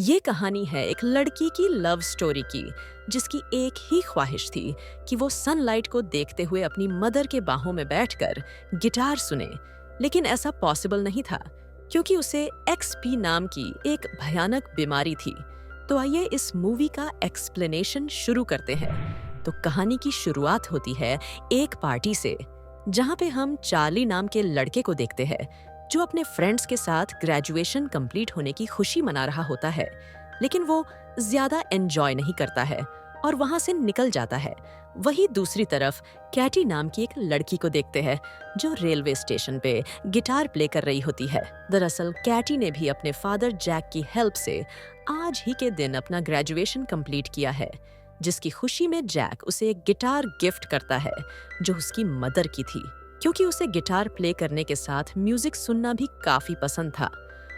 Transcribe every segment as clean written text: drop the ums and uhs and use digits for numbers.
ये कहानी है एक लड़की की लव स्टोरी की, जिसकी एक ही ख्वाहिश थी कि वो सनलाइट को देखते हुए अपनी मदर के बाहों में बैठकर गिटार सुने। लेकिन ऐसा पॉसिबल नहीं था, क्योंकि उसे एक्सपी नाम की एक भयानक बीमारी थी। तो आइए इस मूवी का एक्सप्लेनेशन शुरू करते हैं। तो कहानी की शुरुआत होती है एक पार्टी से, जहाँ पे हम चार्ली नाम के लड़के को देखते हैं, जो अपने फ्रेंड्स के साथ ग्रेजुएशन कंप्लीट होने की खुशी मना रहा होता है। लेकिन वो ज्यादा एंजॉय नहीं करता है और वहां से निकल जाता है। वही दूसरी तरफ कैटी नाम की एक लड़की को देखते हैं, जो रेलवे स्टेशन पे गिटार प्ले कर रही होती है। दरअसल कैटी ने भी अपने फादर जैक की हेल्प से आज ही के दिन अपना ग्रेजुएशन कंप्लीट किया है, जिसकी खुशी में जैक उसे एक गिटार गिफ्ट करता है, जो उसकी मदर की थी, क्योंकि उसे गिटार प्ले करने के साथ म्यूजिक सुनना भी काफी पसंद था।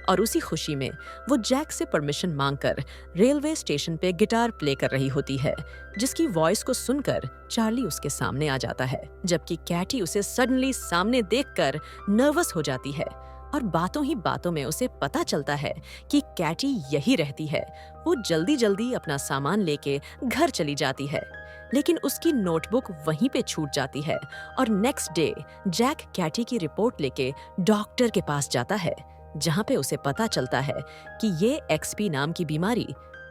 और उसी खुशी में वो जैक से परमिशन मांगकर रेलवे स्टेशन पे गिटार प्ले कर रही होती है, जिसकी वॉइस को सुनकर चार्ली उसके सामने आ जाता है। जबकि कैटी उसे सडनली सामने देखकर नर्वस हो जाती है और बातों ही बातों में उसे पता चलता है कि कैटी यही रहती है। वो जल्दी जल्दी अपना सामान लेके घर चली जाती है, लेकिन उसकी नोटबुक वहीं पे छूट जाती है। और नेक्स्ट डे जैक कैटी की रिपोर्ट लेके डॉक्टर के पास जाता है, जहां पे उसे पता चलता है कि ये एक्सपी नाम की बीमारी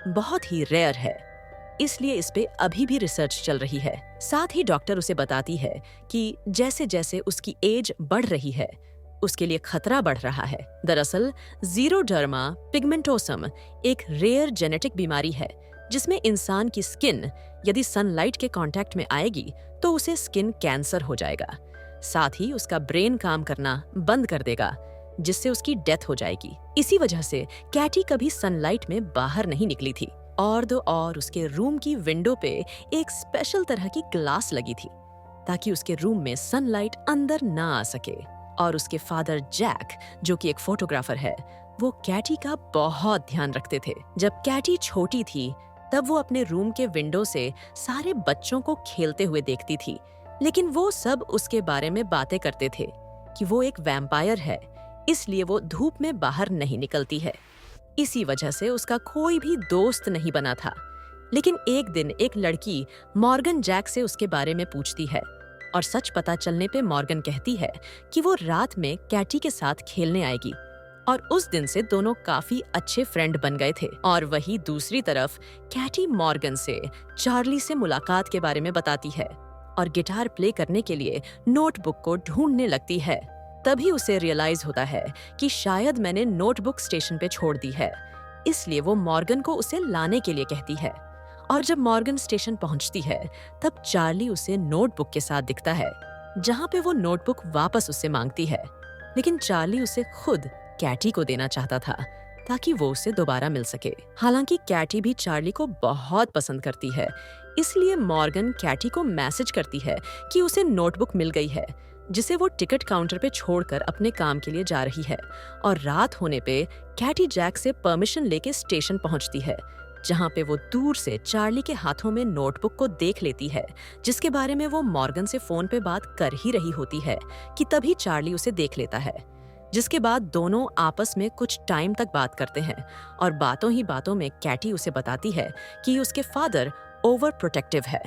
बहुत ही रेयर है, इसलिए इस पे अभी भी रिसर्च चल रही है। साथ ही डॉक्टर उसे बताती है कि जैसे जैसे उसकी एज बढ़ रही है, उसके लिए खतरा बढ़ रहा है। दरअसल ज़ीरोडर्मा पिगमेंटोसम एक रेयर जेनेटिक बीमारी है, जिसमें इंसान की स्किन यदि सनलाइट के कांटेक्ट में आएगी तो उसे स्किन कैंसर हो जाएगा। साथ ही उसका ब्रेन काम करना बंद कर देगा, जिससे उसकी डेथ हो जाएगी। इसी वजह से कैटी कभी सनलाइट में बाहर नहीं निकली थी। और उसके रूम की विंडो पे एक स्पेशल तरह की ग्लास लगी थी, ताकि उसके रूम में सनलाइट अंदर ना आ सके। और उसके फादर जैक, जो कि एक फोटोग्राफर है, वो कैटी का बहुत ध्यान रखते थे। जब कैटी छोटी थी, तब वो अपने रूम के विंडो से सारे बच्चों को खेलते हुए देखती थी, लेकिन वो सब उसके बारे में बातें करते थे कि वो एक वैम्पायर है, इसलिए वो धूप में बाहर नहीं निकलती है। इसी वजह से उसका कोई भी दोस्त नहीं बना था। लेकिन एक दिन एक लड़की मॉर्गन जैक से उसके बारे में पूछती है, और सच पता चलने पे मॉर्गन कहती है कि वो रात में कैटी के साथ खेलने आएगी। और उस दिन से दोनों काफी अच्छे फ्रेंड बन गए थे। और वही दूसरी तरफ कैटी मॉर्गन से चार्ली से मुलाकात के बारे में बताती है और गिटार प्ले करने के लिए नोटबुक को ढूंढने लगती है। तभी उसे रियलाइज होता है कि शायद मैंने नोटबुक स्टेशन पे छोड़ दी है, इसलिए वो मॉर्गन को उसे लाने के लिए कहती है। और जब मॉर्गन स्टेशन पहुंचती है, तब चार्ली उसे नोटबुक के साथ दिखता है, जहां पे वो नोटबुक वापस उससे मांगती है। लेकिन चार्ली उसे खुद कैटी को देना चाहता था, ताकि वो उसे दोबारा मिल सके। हालांकि कैटी भी चार्ली को बहुत पसंद करती है, इसलिए मॉर्गन कैटी को मैसेज करती है कि उसे नोटबुक मिल गई है, जिसे वो टिकट काउंटर पे छोड़कर अपने काम के लिए जा रही है। और रात होने पे कैटी जैक से परमिशन लेके स्टेशन पहुंचती है, जहां पे वो दूर से चार्ली के हाथों में नोटबुक को देख लेती है, जिसके बारे में वो मॉर्गन से फोन पे बात कर ही रही होती है कि तभी चार्ली उसे देख लेता है। जिसके बाद दोनों आपस में कुछ टाइम तक बात करते हैं, और बातों ही बातों में कैटी उसे बताती है कि उसके फादर ओवर प्रोटेक्टिव है,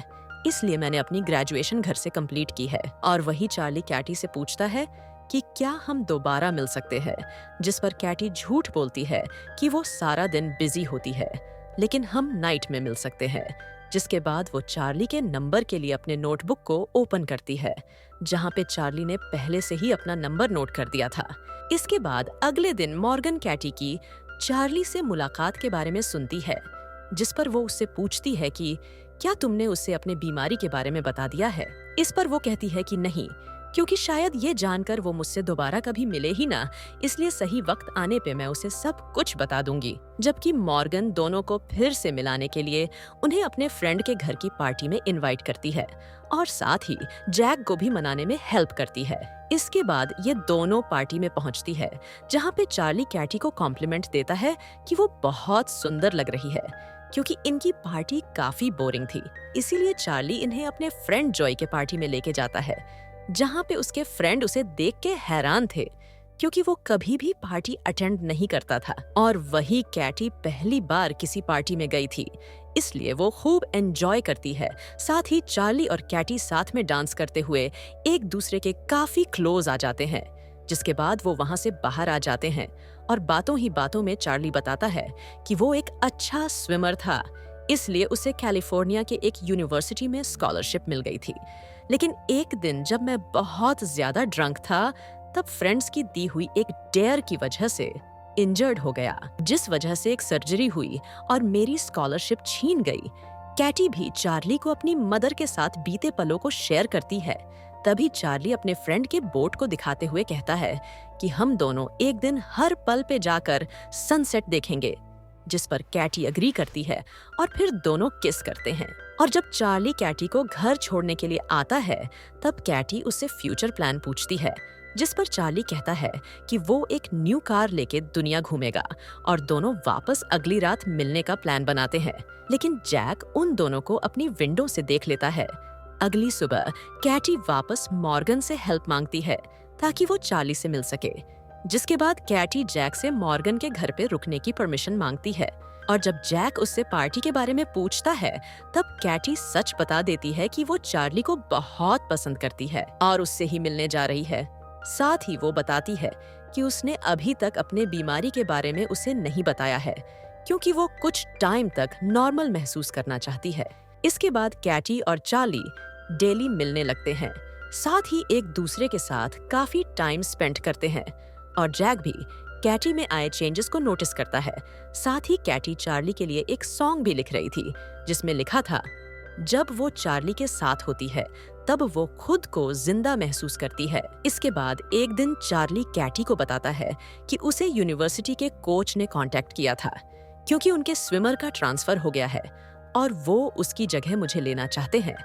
इसलिए मैंने अपनी ग्रेजुएशन घर से कंप्लीट की है। और वही चार्ली कैटी से पूछता है कि क्या हम दोबारा मिल सकते हैं, जिस पर कैटी झूठ बोलती है कि वो सारा दिन बिजी होती है, लेकिन हम नाइट में मिल सकते हैं। जिसके बाद वो चार्ली के नंबर के लिए अपने नोटबुक को ओपन करती है, जहां पे चार्ली ने पहले से ही अपना नंबर नोट कर दिया था। इसके बाद अगले दिन मॉर्गन कैटी की चार्ली से मुलाकात के बारे में सुनती है, जिस पर वो उससे पूछती है कि क्या तुमने उसे अपने बीमारी के बारे में बता दिया है। इस पर वो कहती है कि नहीं, क्योंकि शायद ये जानकर वो मुझसे दोबारा कभी मिले ही ना, इसलिए सही वक्त आने पे मैं उसे सब कुछ बता दूंगी। जबकि मॉर्गन दोनों को फिर से मिलाने के लिए उन्हें अपने फ्रेंड के घर की पार्टी में इनवाइट करती है, और साथ ही जैक को भी मनाने में हेल्प करती है। इसके बाद ये दोनों पार्टी में पहुंचती है, जहाँ पे चार्ली कैटी को कॉम्प्लीमेंट देता है कि वो बहुत सुंदर लग रही है, क्योंकि इनकी पार्टी काफी बोरिंग थी। इसीलिए चार्ली इन्हें अपने फ्रेंड जॉय के पार्टी में लेके जाता है, जहाँ पे उसके फ्रेंड उसे देख के हैरान थे, क्योंकि वो कभी भी पार्टी अटेंड नहीं करता था और वही कैटी पहली बार किसी पार्टी में गई थी, इसलिए वो खूब एंजॉय करती है। साथ ही चार्ली और कैटी साथ में डांस करते हुए एक दूसरे के काफी क्लोज आ जाते हैं, जिसके बाद वो वहां से बाहर आ जाते हैं और बातों ही बातों में चार्ली बताता है कि वो एक अच्छा स्विमर था, इसलिए उसे कैलिफोर्निया के एक यूनिवर्सिटी में स्कॉलरशिप मिल गई थी। लेकिन एक दिन जब मैं बहुत ज्यादा ड्रंक था, तब फ्रेंड्स की दी हुई एक डेयर की वजह से इंजर्ड हो गया, जिस वजह से एक सर्जरी हुई और मेरी स्कॉलरशिप छीन गई। कैटी भी चार्ली को अपनी मदर के साथ बीते पलों को शेयर करती है। तभी चार्ली अपने फ्रेंड के बोट को दिखाते हुए कहता है कि हम दोनों एक दिन हर पल पे जाकर सनसेट देखेंगे, जिस पर कैटी अग्री करती है और फिर दोनों किस करते हैं। और जब चार्ली कैटी को घर छोड़ने के लिए आता है, तब कैटी उससे फ्यूचर प्लान पूछती है, जिस पर चार्ली कहता है कि वो एक न्यू कार लेके दुनिया घूमेगा और दोनों वापस अगली रात मिलने का प्लान बनाते हैं। लेकिन जैक उन दोनों को अपनी विंडो से देख लेता है। अगली सुबह कैटी वापस मॉर्गन से हेल्प मांगती है ताकि वो चार्ली से मिल सके, जिसके बाद कैटी जैक से मॉर्गन के घर पे रुकने की परमिशन मांगती है। और जब जैक उससे पार्टी के बारे में पूछता है, तब कैटी सच बता देती है कि वो चार्ली को बहुत पसंद करती है और उससे ही मिलने जा रही है। साथ ही वो बताती है कि उसने अभी तक अपने बीमारी के बारे में उसे नहीं बताया है, क्योंकि वो कुछ टाइम तक नॉर्मल महसूस करना चाहती है। इसके बाद कैटी और चार्ली डेली मिलने लगते हैं, साथ ही एक दूसरे के साथ काफी टाइम स्पेंड करते हैं और जैक भी कैटी में आए चेंजेस को नोटिस करता है। साथ ही कैटी चार्ली के लिए एक सॉन्ग भी लिख रही थी, जिसमें लिखा था, जब वो चार्ली के साथ होती है तब वो खुद को जिंदा महसूस करती है। इसके बाद एक दिन चार्ली कैटी को बताता है कि उसे यूनिवर्सिटी के कोच ने कांटेक्ट किया था, क्योंकि उनके स्विमर का ट्रांसफर हो गया है और वो उसकी जगह मुझे लेना चाहते हैं,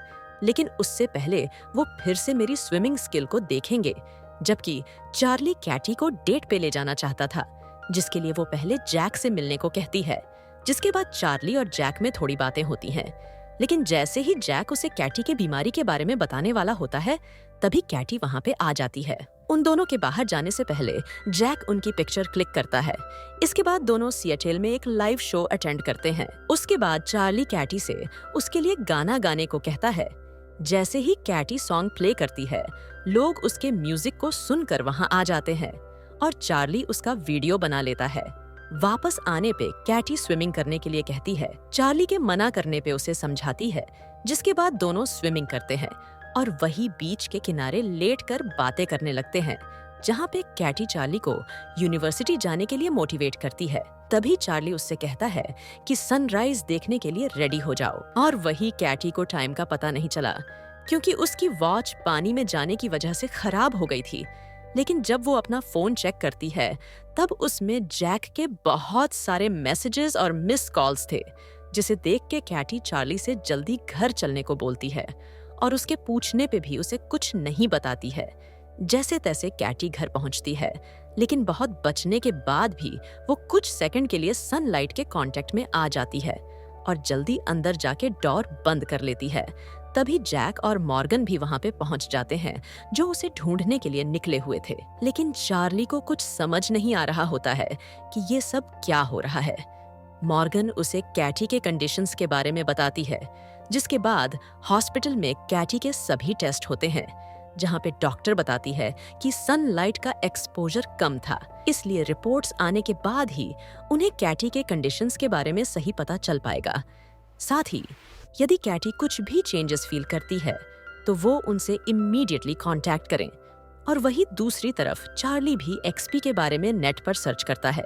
लेकिन उससे पहले वो फिर से मेरी स्विमिंग स्किल को देखेंगे। जबकि चार्ली कैटी को डेट पे ले जाना चाहता था, जिसके लिए वो पहले जैक से मिलने को कहती है। जिसके बाद चार्ली और जैक में थोड़ी बातें होती हैं, लेकिन जैसे ही जैक उसे कैटी के बीमारी के बारे में बताने वाला होता है, तभी कैटी वहां पे आ जाती है। उन दोनों के बाहर जाने से पहले जैक उनकी पिक्चर क्लिक करता है। इसके बाद दोनों सिएटल में एक लाइव शो अटेंड करते हैं। उसके बाद चार्ली कैटी से उसके लिए गाना गाने को कहता है। जैसे ही कैटी सॉन्ग प्ले करती है, लोग उसके म्यूजिक को सुनकर वहां आ जाते हैं और चार्ली उसका वीडियो बना लेता है। वापस आने पे कैटी स्विमिंग करने के लिए कहती है। चार्ली के मना करने पे उसे समझाती है, जिसके बाद दोनों स्विमिंग करते हैं और वही बीच के किनारे लेटकर बातें करने लगते हैं, जहाँ पे कैटी चार्ली को यूनिवर्सिटी जाने के लिए मोटिवेट करती है। तभी चार्ली उससे कहता है कि सनराइज देखने के लिए रेडी हो जाओ। और वही कैटी को टाइम का पता नहीं चला, क्योंकि उसकी वॉच पानी में जाने की वजह से खराब हो गई थी। लेकिन जब वो अपना फोन चेक करती है, तब उसमें जैक के बहुत सारे मैसेजेस और मिस कॉल्स थे, जिसे देख के कैटी चार्ली से जल्दी घर चलने को बोलती है और उसके पूछने पे भी उसे कुछ नहीं बताती है। जैसे तैसे कैटी घर पहुंचती है, लेकिन बहुत बचने के बाद भी वो कुछ सेकंड के लिए सनलाइट के कांटेक्ट में आ जाती है और जल्दी अंदर जाके डोर बंद कर लेती है। तभी जैक और मॉर्गन भी वहां पे पहुंच जाते हैं, जो उसे ढूंढने के लिए निकले हुए थे। लेकिन चार्ली को कुछ समझ नहीं आ रहा होता है कि ये सब क्या हो रहा है। मॉर्गन उसे कैटी के कंडीशंस के बारे में बताती है, जिसके बाद हॉस्पिटल में कैटी के सभी टेस्ट होते हैं, जहां पे डॉक्टर बताती है कि सनलाइट का एक्सपोजर कम था, इसलिए रिपोर्ट्स आने के बाद ही उन्हें कैटी के कंडीशंस के बारे में सही पता चल पाएगा। साथ ही यदि कैटी कुछ भी चेंजेस फील करती है, तो वो उनसे इमीडिएटली कांटेक्ट करें। और वही दूसरी तरफ चार्ली भी एक्सपी के बारे में नेट पर सर्च करता है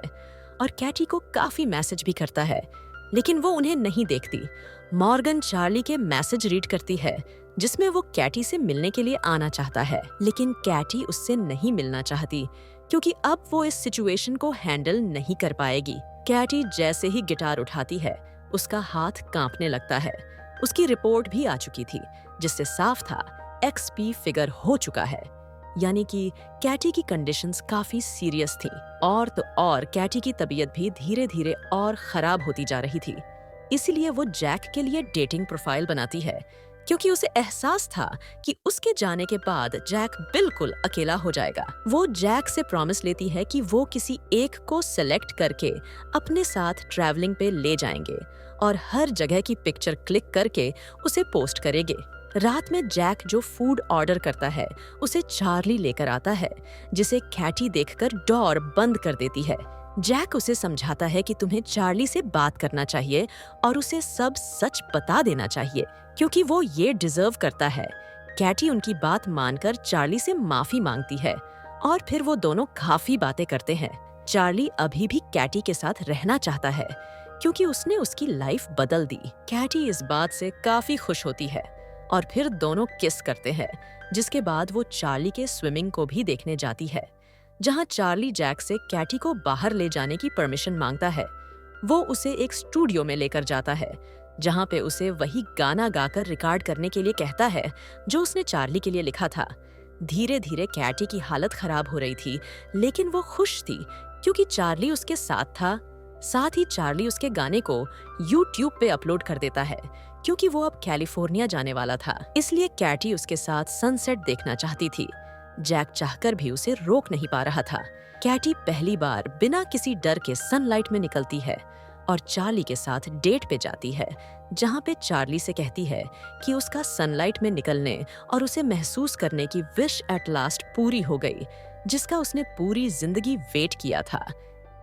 और कैटी को काफी मैसेज भी करता है, लेकिन वो उन्हें नहीं देखती। मॉर्गन चार्ली के मैसेज रीड करती है, जिसमें वो कैटी से मिलने के लिए आना चाहता है, लेकिन कैटी उससे नहीं मिलना चाहती, क्योंकि अब वो इस सिचुएशन को हैंडल नहीं कर पाएगी। कैटी जैसे ही गिटार उठाती है, उसका हाथ कांपने लगता है। उसकी रिपोर्ट भी आ चुकी थी, जिससे साफ था एक्सपी फिगर हो चुका है, यानी कि कैटी की कंडीशंस काफी सीरियस थी। और तो और कैटी की तबीयत भी धीरे धीरे और खराब होती जा रही थी। इसीलिए वो जैक के लिए डेटिंग प्रोफाइल बनाती है, क्योंकि उसे एहसास था कि उसके जाने के बाद जैक बिल्कुल अकेला हो जाएगा। वो जैक से प्रॉमिस लेती है कि वो किसी एक को सेलेक्ट करके अपने साथ ट्रैवलिंग पे ले जाएंगे और हर जगह की पिक्चर क्लिक करके उसे पोस्ट करेंगे। रात में जैक जो फूड ऑर्डर करता है उसे चार्ली लेकर आता है, जिसे कैटी देखकर डोर बंद कर देती है। जैक उसे समझाता है कि तुम्हें चार्ली से बात करना चाहिए और उसे सब सच बता देना चाहिए, क्योंकि वो ये डिजर्व करता है। कैटी उनकी बात मानकर चार्ली से माफी मांगती है और फिर वो दोनों काफी बातें करते हैं। चार्ली अभी भी कैटी के साथ रहना चाहता है क्योंकि उसने उसकी लाइफ बदल दी। कैटी इस बात से काफी खुश होती है और फिर दोनों किस करते हैं, जिसके बाद वो चार्ली के स्विमिंग को भी देखने जाती है, जहां चार्ली जैक से कैटी को बाहर ले जाने की परमिशन मांगता है। वो उसे एक स्टूडियो में लेकर जाता है, जहां पे उसे वही गाना गाकर रिकॉर्ड करने के लिए कहता है जो उसने चार्ली के लिए लिखा था। धीरे धीरे कैटी की हालत खराब हो रही थी, लेकिन वो खुश थी क्योंकि चार्ली उसके साथ था। साथ ही चार्ली उसके गाने को YouTube पे अपलोड कर देता है, क्योंकि वो अब कैलिफोर्निया जाने वाला था। इसलिए कैटी उसके साथ सनसेट देखना चाहती थी। जैक चाहकर भी उसे रोक नहीं पा रहा था। कैटी पहली बार बिना किसी डर के सनलाइट में निकलती है और चार्ली के साथ डेट पे जाती है, जहां पे चार्ली से कहती है कि उसका सनलाइट में निकलने और उसे महसूस करने की विश एट लास्ट पूरी हो गई, जिसका उसने पूरी जिंदगी वेट किया था।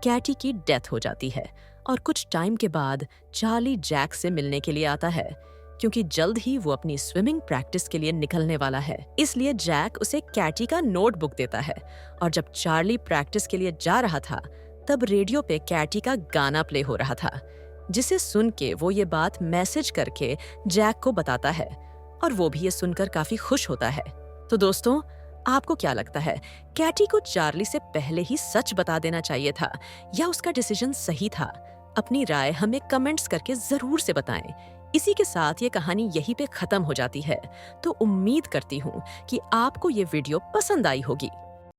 कैटी की डेथ हो जाती है और कुछ टाइम के बाद चार्ली जैक से मिलने के लिए आता है, क्योंकि जल्द ही वो अपनी स्विमिंग प्रैक्टिस के लिए निकलने वाला है। इसलिए जैक उसे कैटी का नोटबुक देता है और जब चार्ली प्रैक्टिस के लिए जा रहा था तब रेडियो पे कैटी का गाना प्ले हो रहा था, जिसे सुन के वो ये बात मैसेज करके जैक को बताता है और वो भी ये सुनकर काफी खुश होता है। तो दोस्तों, आपको क्या लगता है, कैटी को चार्ली से पहले ही सच बता देना चाहिए था या उसका डिसीजन सही था? अपनी राय हमें कमेंट्स करके जरूर से बताएं। इसी के साथ ये कहानी यहीं पे खत्म हो जाती है। तो उम्मीद करती हूँ कि आपको ये वीडियो पसंद आई होगी।